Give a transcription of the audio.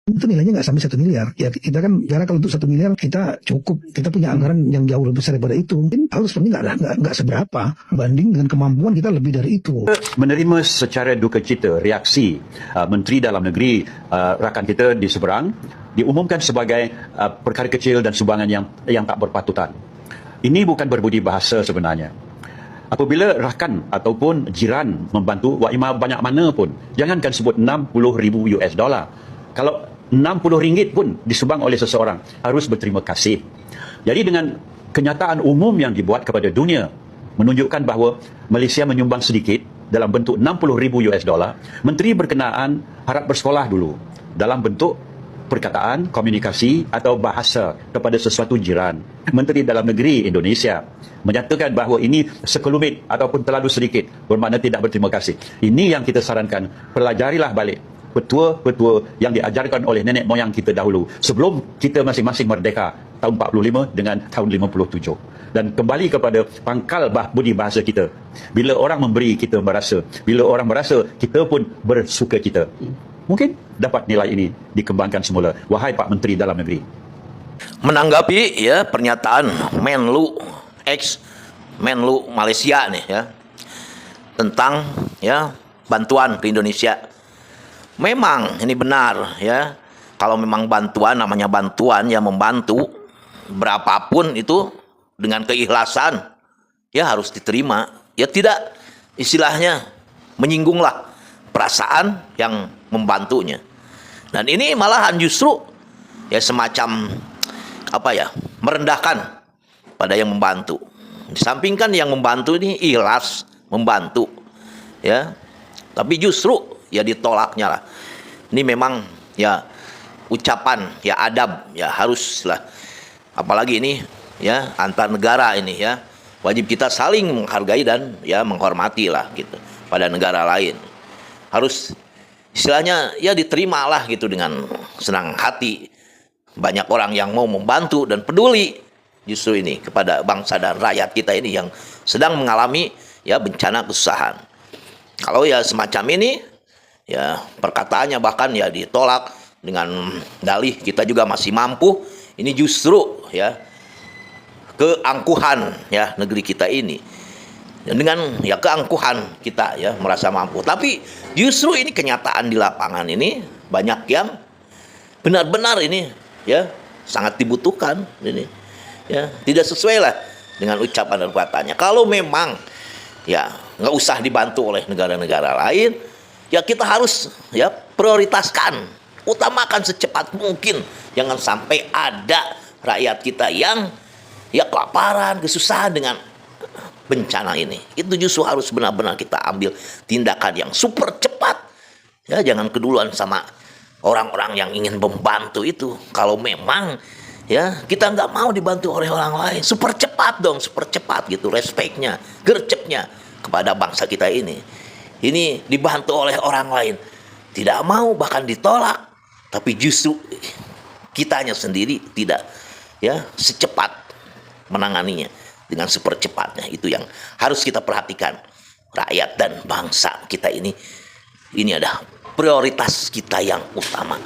Itu nilainya nggak sampai 1 miliar. Ya kita kan karena kalau untuk 1 miliar kita cukup, kita punya anggaran yang jauh lebih besar daripada itu. Mungkin kalau sebenarnya nggak seberapa banding dengan kemampuan kita lebih dari itu. Menerima secara duka cita reaksi Menteri Dalam Negeri rakan kita di seberang diumumkan sebagai perkara kecil dan sumbangan yang tak berpatutan. Ini bukan berbudi bahasa sebenarnya. Apabila rakan ataupun jiran membantu, waimah banyak mana pun, jangankan sebut 60,000 US dollar. Kalau 60 ringgit pun disumbang oleh seseorang, harus berterima kasih. Jadi dengan kenyataan umum yang dibuat kepada dunia menunjukkan bahawa Malaysia menyumbang sedikit dalam bentuk 60,000 US dollar, menteri berkenaan harap bersekolah dulu dalam bentuk perkataan, komunikasi atau bahasa kepada sesuatu jiran. Menteri Dalam Negeri Indonesia menyatakan bahawa ini sekelumit ataupun terlalu sedikit, bermakna tidak berterima kasih. Ini yang kita sarankan, pelajarilah balik petua-petua yang diajarkan oleh nenek moyang kita dahulu sebelum kita masing-masing merdeka tahun 45 dengan tahun 57. Dan kembali kepada pangkal budi bahasa kita. Bila orang memberi, kita merasa. Bila orang merasa, kita pun bersuka cita. Mungkin dapat nilai ini dikembangkan semula. Wahai Pak Menteri Dalam Negeri. Menanggapi ya pernyataan Menlu Menlu Malaysia nih ya tentang ya bantuan ke Indonesia. Memang ini benar ya. Kalau memang bantuan namanya bantuan yang membantu berapapun itu dengan keikhlasan ya harus diterima. Ya tidak istilahnya menyinggunglah perasaan yang membantunya. Dan ini malahan justru ya semacam apa ya, merendahkan pada yang membantu. Disampingkan yang membantu ini ikhlas membantu ya. Tapi justru ya ditolaknya lah. Ini memang ya ucapan ya adab ya haruslah, apalagi ini ya antar negara ini ya, wajib kita saling menghargai dan ya menghormati lah gitu pada negara lain. Harus istilahnya ya diterimalah gitu dengan senang hati. Banyak orang yang mau membantu dan peduli justru ini kepada bangsa dan rakyat kita ini yang sedang mengalami ya bencana kesusahan. Kalau ya semacam ini ya perkataannya bahkan ya ditolak dengan dalih kita juga masih mampu. Ini justru ya keangkuhan ya negeri kita ini. Dan dengan ya keangkuhan kita ya merasa mampu. Tapi justru ini kenyataan di lapangan ini banyak yang benar-benar ini ya sangat dibutuhkan ini. Ya, tidak sesuai lah dengan ucapan dan perkataannya. Kalau memang ya nggak usah dibantu oleh negara-negara lain, ya kita harus ya prioritaskan, utamakan secepat mungkin. Jangan sampai ada rakyat kita yang ya kelaparan, kesusahan dengan bencana ini. Itu justru harus benar-benar kita ambil tindakan yang super cepat. Ya, jangan keduluan sama orang-orang yang ingin membantu itu. Kalau memang ya kita nggak mau dibantu oleh orang lain, super cepat dong, super cepat gitu respeknya, gercepnya kepada bangsa kita ini. Ini dibantu oleh orang lain, tidak mau bahkan ditolak, tapi justru kitanya sendiri tidak ya secepat menanganinya dengan super cepatnya. Itu yang harus kita perhatikan. Rakyat dan bangsa kita ini adalah prioritas kita yang utama.